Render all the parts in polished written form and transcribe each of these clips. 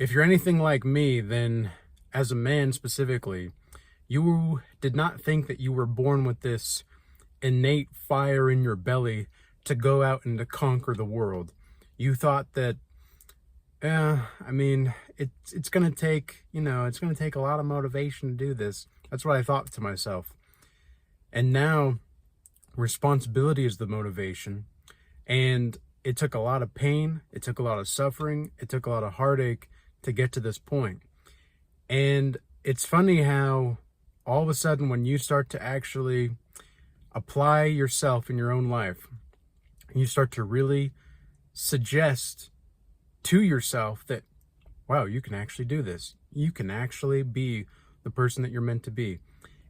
If you're anything like me, then as a man specifically, you did not think that you were born with this innate fire in your belly to go out and to conquer the world. You thought that, it's gonna take, it's gonna take a lot of motivation to do this. That's what I thought to myself. And now, responsibility is the motivation. And it took a lot of pain, it took a lot of suffering, it took a lot of heartache to get to this point. And it's funny how all of a sudden when you start to actually apply yourself in your own life, you start to really suggest to yourself that, wow, you can actually do this. You can actually be the person that you're meant to be.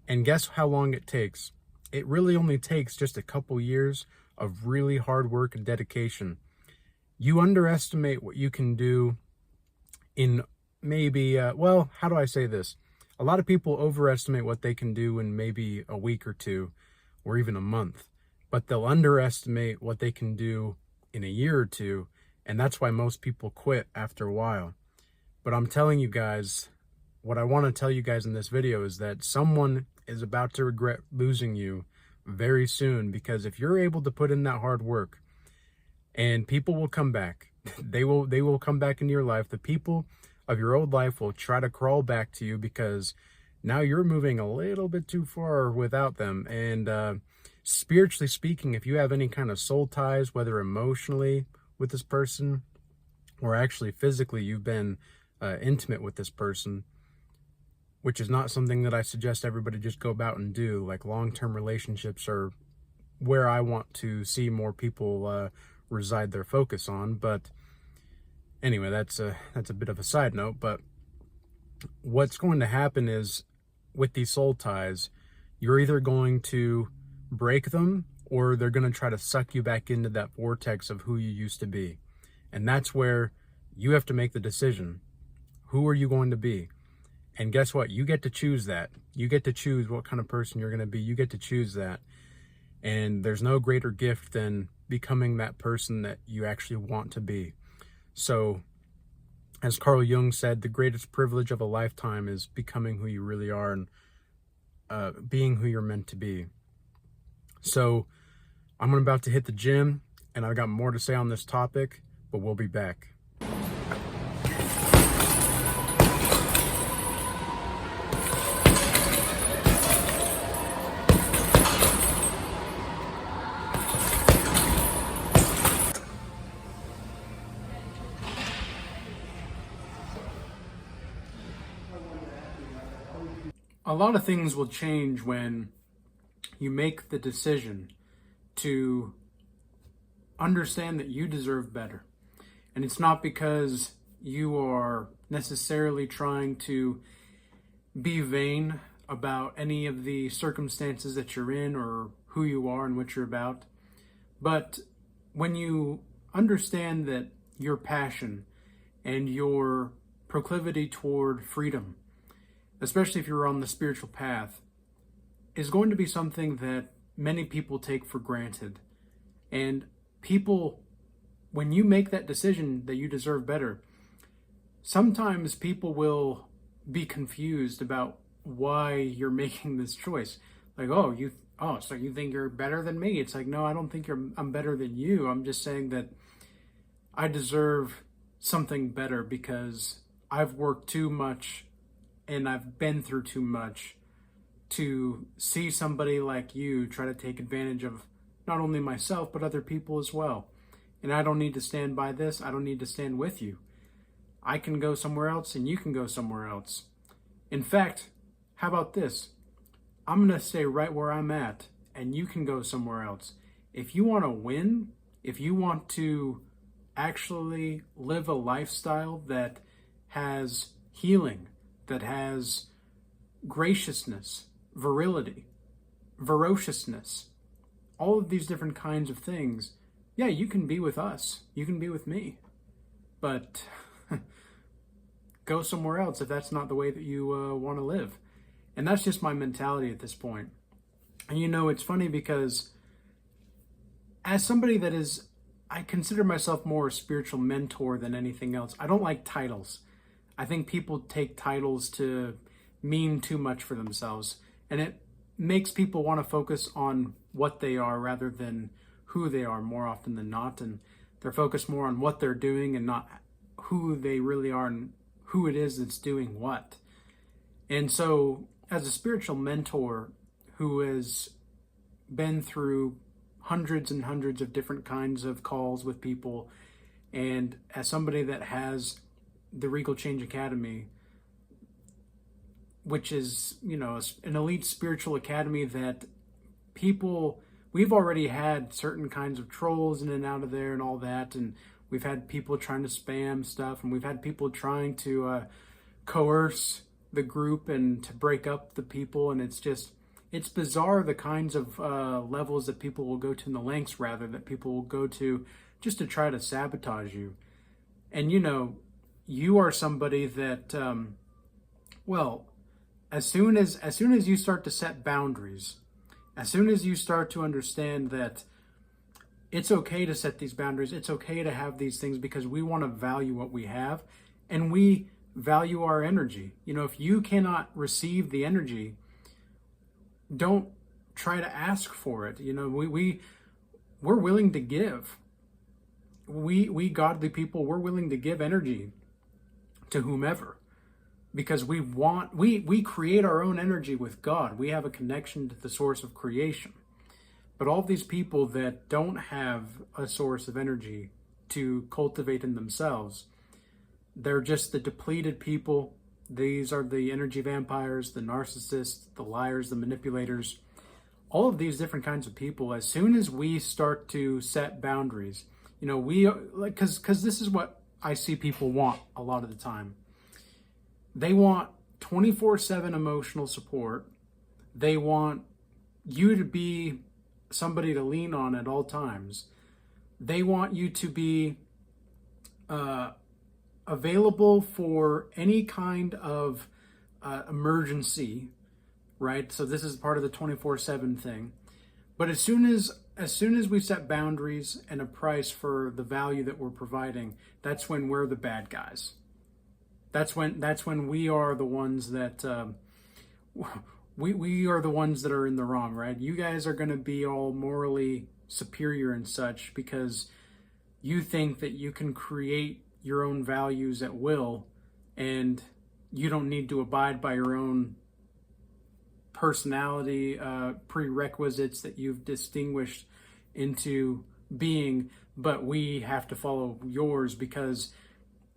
And guess how long it takes? It really only takes just a couple years of really hard work and dedication. You underestimate what you can do in maybe, how do I say this? A lot of people overestimate what they can do in maybe a week or two, or even a month, but they'll underestimate what they can do in a year or two, and that's why most people quit after a while. But I'm telling you guys, what I want to tell you guys in this video is that someone is about to regret losing you very soon, because if you're able to put in that hard work, and people will come back, they will come back into your life. The people of your old life will try to crawl back to you because now you're moving a little bit too far without them. And spiritually speaking, if you have any kind of soul ties, whether emotionally with this person or actually physically you've been intimate with this person, which is not something that I suggest everybody just go about and do. Like, long-term relationships are where I want to see more people reside their focus on. But anyway, that's a bit of a side note. But what's going to happen is, with these soul ties, you're either going to break them or they're going to try to suck you back into that vortex of who you used to be. And that's where you have to make the decision. Who are you going to be? And guess what? You get to choose that. You get to choose what kind of person you're going to be. You get to choose that. And there's no greater gift than becoming that person that you actually want to be. So, as Carl Jung said, the greatest privilege of a lifetime is becoming who you really are and being who you're meant to be. So, I'm about to hit the gym, and I've got more to say on this topic, but we'll be back. A lot of things will change when you make the decision to understand that you deserve better. And it's not because you are necessarily trying to be vain about any of the circumstances that you're in or who you are and what you're about. But when you understand that your passion and your proclivity toward freedom, especially if you're on the spiritual path, is going to be something that many people take for granted. And people, when you make that decision that you deserve better, sometimes people will be confused about why you're making this choice. Like, so you think you're better than me? It's like, no, I don't think I'm better than you. I'm just saying that I deserve something better because I've worked too much and I've been through too much to see somebody like you try to take advantage of not only myself, but other people as well. And I don't need to stand by this. I don't need to stand with you. I can go somewhere else and you can go somewhere else. In fact, how about this? I'm going to stay right where I'm at and you can go somewhere else. If you want to win, if you want to actually live a lifestyle that has healing, that has graciousness, virility, ferociousness, all of these different kinds of things, yeah, you can be with us. You can be with me. But go somewhere else if that's not the way that you want to live. And that's just my mentality at this point. And it's funny because as somebody that is, I consider myself more a spiritual mentor than anything else. I don't like titles. I think people take titles to mean too much for themselves, and it makes people want to focus on what they are rather than who they are more often than not, and they're focused more on what they're doing and not who they really are and who it is that's doing what. And so, as a spiritual mentor who has been through hundreds and hundreds of different kinds of calls with people, and as somebody that has the Regal Change Academy, which is, an elite spiritual academy that we've already had certain kinds of trolls in and out of there and all that, and we've had people trying to spam stuff, and we've had people trying to coerce the group and to break up the people, and it's bizarre the kinds of levels that people will go to, in the lengths rather that people will go to just to try to sabotage you. And you are somebody that as soon as you start to set boundaries, as soon as you start to understand that it's okay to set these boundaries, it's okay to have these things, because we want to value what we have, and we value our energy. If you cannot receive the energy, don't try to ask for it. We're willing to give. We godly people, we're willing to give energy to whomever, because we create our own energy with God. We have a connection to the source of creation. But all these people that don't have a source of energy to cultivate in themselves, they're just the depleted people. These are the energy vampires, the narcissists, the liars, the manipulators, all of these different kinds of people. As soon as we start to set boundaries, because this is what I see people want a lot of the time. They want 24/7 emotional support. They want you to be somebody to lean on at all times. They want you to be available for any kind of emergency, right? So this is part of the 24/7 thing. But as soon as we set boundaries and a price for the value that we're providing, that's when we're the bad guys. That's when we are the ones that we are the ones that are in the wrong, right? You guys are going to be all morally superior and such because you think that you can create your own values at will, and you don't need to abide by your own personality prerequisites that you've distinguished into being, but we have to follow yours because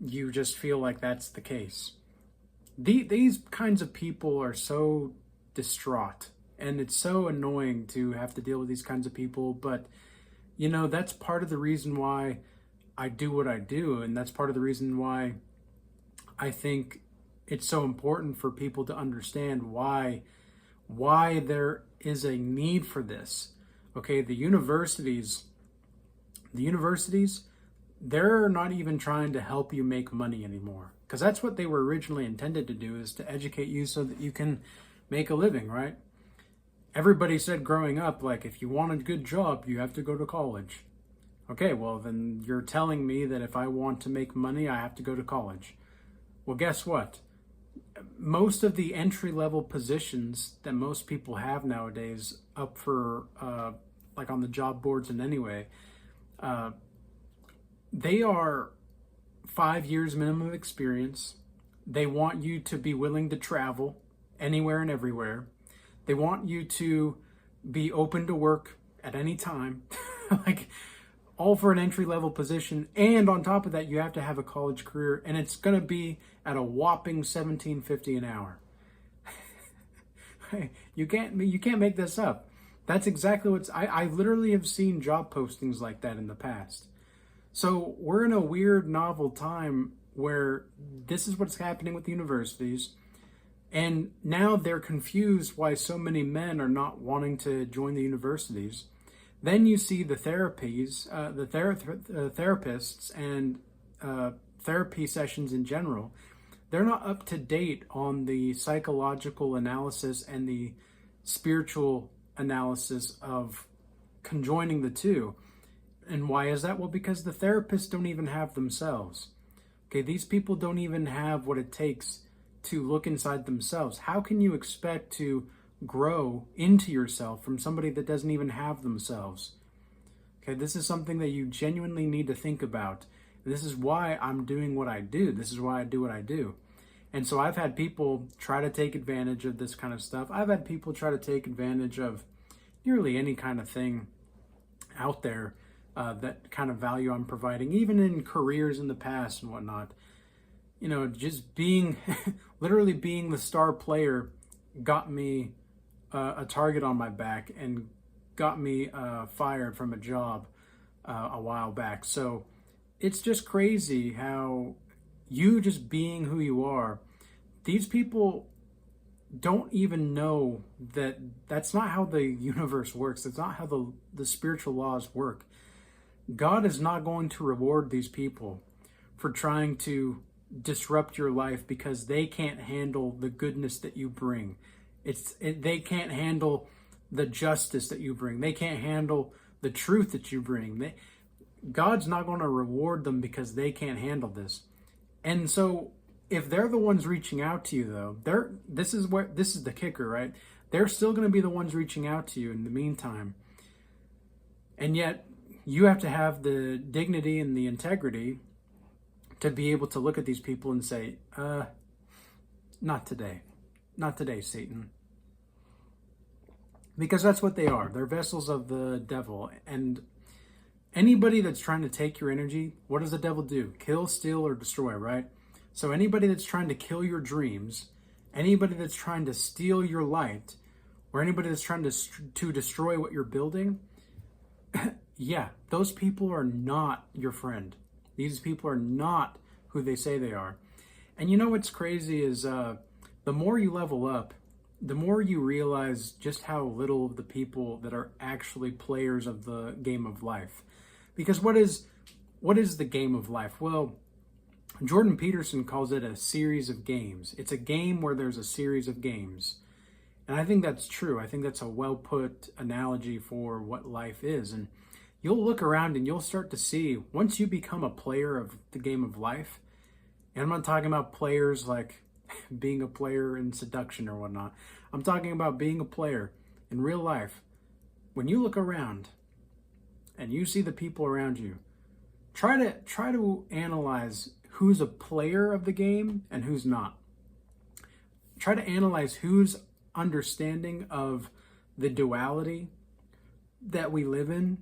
you just feel like that's the case. These kinds of people are so distraught, and it's so annoying to have to deal with these kinds of people, but that's part of the reason why I do what I do, and that's part of the reason why I think it's so important for people to understand why there is a need for this. Okay, the universities, they're not even trying to help you make money anymore, because that's what they were originally intended to do, is to educate you so that you can make a living, right? Everybody said growing up, like, if you want a good job, you have to go to college. Okay, well, then you're telling me that if I want to make money, I have to go to college. Well, guess what? Most of the entry-level positions that most people have nowadays up for, like on the job boards and anyway, they are 5 years minimum experience. They want you to be willing to travel anywhere and everywhere. They want you to be open to work at any time. Like, all for an entry-level position, and on top of that, you have to have a college career, and it's going to be at a whopping $17.50 an hour. You can't make this up. That's exactly I literally have seen job postings like that in the past. So we're in a weird, novel time where this is what's happening with the universities, and now they're confused why so many men are not wanting to join the universities. Then you see the therapies, therapists and therapy sessions in general. They're not up to date on the psychological analysis and the spiritual analysis of conjoining the two. And why is that? Well, because the therapists don't even have themselves. Okay, these people don't even have what it takes to look inside themselves. How can you expect to grow into yourself from somebody that doesn't even have themselves? Okay, this is something that you genuinely need to think about. This is why I'm doing what I do. This is why I do what I do. And so I've had people try to take advantage of this kind of stuff. I've had people try to take advantage of nearly any kind of thing out there, that kind of value I'm providing, even in careers in the past and whatnot. You know, just being, literally being the star player got me a target on my back and got me fired from a job a while back. So it's just crazy how you just being who you are, these people don't even know that that's not how the universe works. That's not how the spiritual laws work. God is not going to reward these people for trying to disrupt your life because they can't handle the goodness that you bring. They can't handle the justice that you bring. They can't handle the truth that you bring. God's not going to reward them because they can't handle this. And so if they're the ones reaching out to you, though, this is the kicker, right? They're still going to be the ones reaching out to you in the meantime. And yet you have to have the dignity and the integrity to be able to look at these people and say, not today. Not today, Satan. Because that's what they are. They're vessels of the devil. And anybody that's trying to take your energy, what does the devil do? Kill, steal, or destroy, right? So anybody that's trying to kill your dreams, anybody that's trying to steal your light, or anybody that's trying to destroy what you're building, yeah, those people are not your friend. These people are not who they say they are. And you know what's crazy is the more you level up, the more you realize just how little of the people that are actually players of the game of life. Because what is the game of life? Well, Jordan Peterson calls it a series of games. It's a game where there's a series of games. And I think that's true. I think that's a well-put analogy for what life is. And you'll look around and you'll start to see, once you become a player of the game of life, and I'm not talking about players like being a player in seduction or whatnot. I'm talking about being a player in real life. When you look around and you see the people around you, try to analyze who's a player of the game and who's not. Try to analyze who's understanding of the duality that we live in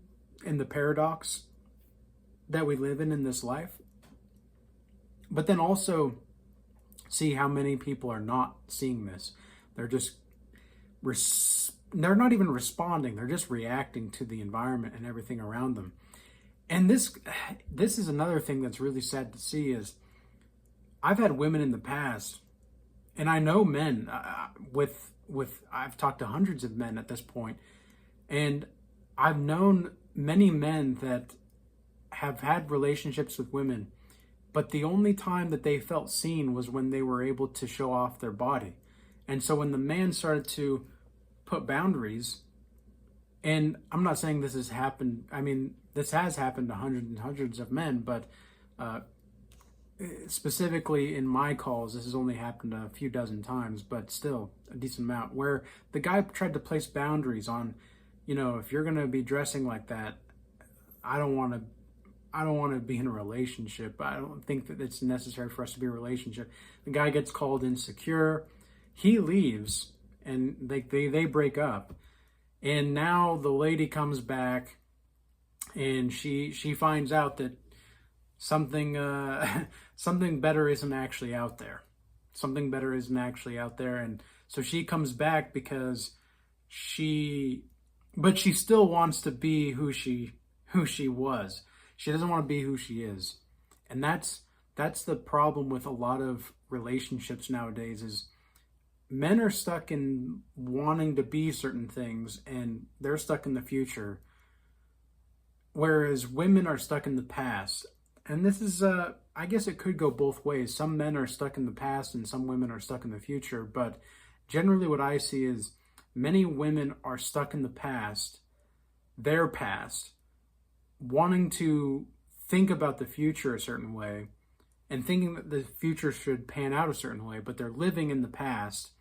and the paradox that we live in this life. But then also see how many people are not seeing this. They're just, they're not even responding. They're just reacting to the environment and everything around them. And this is another thing that's really sad to see is I've had women in the past, and I know men I've talked to hundreds of men at this point, and I've known many men that have had relationships with women, but the only time that they felt seen was when they were able to show off their body. And so when the man started to put boundaries, and I'm not saying this has happened, I mean, this has happened to hundreds and hundreds of men, but specifically in my calls, this has only happened a few dozen times, but still a decent amount, where the guy tried to place boundaries on, you know, if you're going to be dressing like that, I don't want to be in a relationship. I don't think that it's necessary for us to be in a relationship. The guy gets called insecure. He leaves, and they break up. And now the lady comes back, and she finds out that something better isn't actually out there. Something better isn't actually out there, and so she comes back because but she still wants to be who she was. She doesn't want to be who she is. And that's the problem with a lot of relationships nowadays is men are stuck in wanting to be certain things and they're stuck in the future, whereas women are stuck in the past. And this is, I guess it could go both ways. Some men are stuck in the past and some women are stuck in the future. But generally what I see is many women are stuck in the past, their past, wanting to think about the future a certain way and thinking that the future should pan out a certain way, but they're living in the past.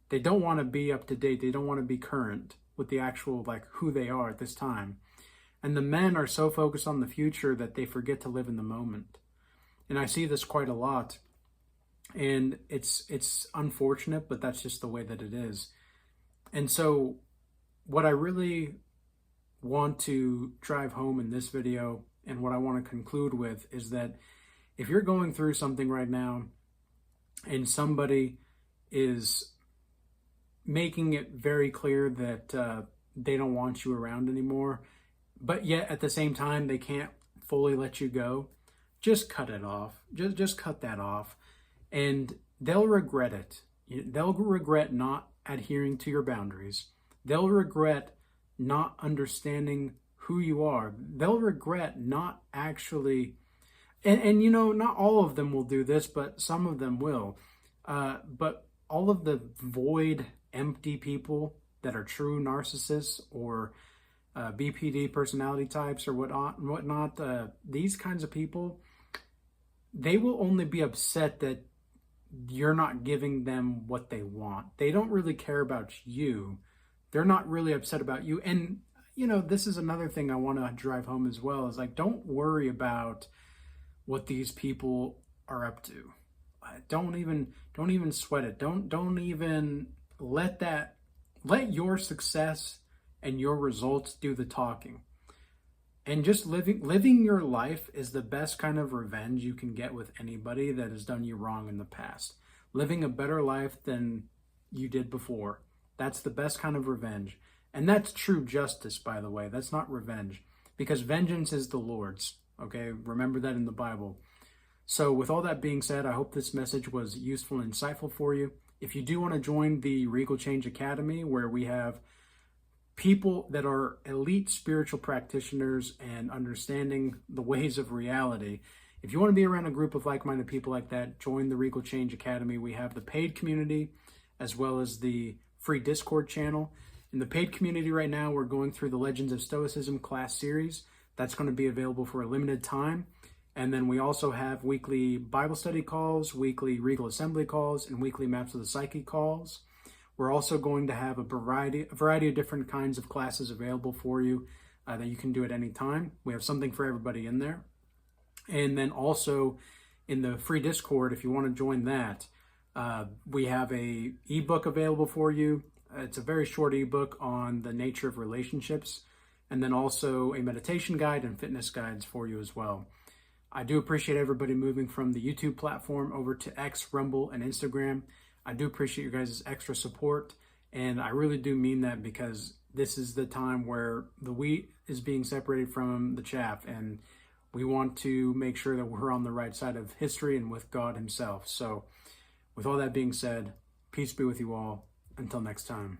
They don't want to be up to date. They don't want to be current with the actual, like, who they are at this time. And the men are so focused on the future that they forget to live in the moment. And I see this quite a lot. And it's unfortunate, but that's just the way that it is. And so what I really want to drive home in this video, and what I want to conclude with, is that if you're going through something right now and somebody is making it very clear that they don't want you around anymore, but yet at the same time they can't fully let you go, just cut it off. Just cut that off. And they'll regret it. They'll regret not adhering to your boundaries. They'll regret not understanding who you are. They'll regret not actually, and you know, not all of them will do this, but some of them will. But all of the void, empty people that are true narcissists or BPD personality types or whatnot, these kinds of people, they will only be upset that you're not giving them what they want. They don't really care about you. They're not really upset about you. And, you know, this is another thing I want to drive home as well, is like, don't worry about what these people are up to. Don't even sweat it. Don't even let your success and your results do the talking. And just living your life is the best kind of revenge you can get with anybody that has done you wrong in the past. Living a better life than you did before. That's the best kind of revenge. And that's true justice, by the way. That's not revenge. Because vengeance is the Lord's. Okay? Remember that in the Bible. So with all that being said, I hope this message was useful and insightful for you. If you do want to join the Regal Change Academy, where we have people that are elite spiritual practitioners and understanding the ways of reality, if you want to be around a group of like-minded people like that, join the Regal Change Academy. We have the paid community as well as the free Discord channel. In the paid community right now, we're going through the Legends of Stoicism class series. That's going to be available for a limited time. And then we also have weekly Bible study calls, weekly Regal Assembly calls, and weekly Maps of the Psyche calls. We're also going to have a variety of different kinds of classes available for you that you can do at any time. We have something for everybody in there. And then also in the free Discord, if you want to join that, we have a ebook available for you. It's a very short ebook on the nature of relationships, and then also a meditation guide and fitness guides for you as well. I do appreciate everybody moving from the YouTube platform over to X, Rumble, and Instagram. I do appreciate your guys' extra support, and I really do mean that, because this is the time where the wheat is being separated from the chaff, and we want to make sure that we're on the right side of history and with God himself. So with all that being said, peace be with you all. Until next time.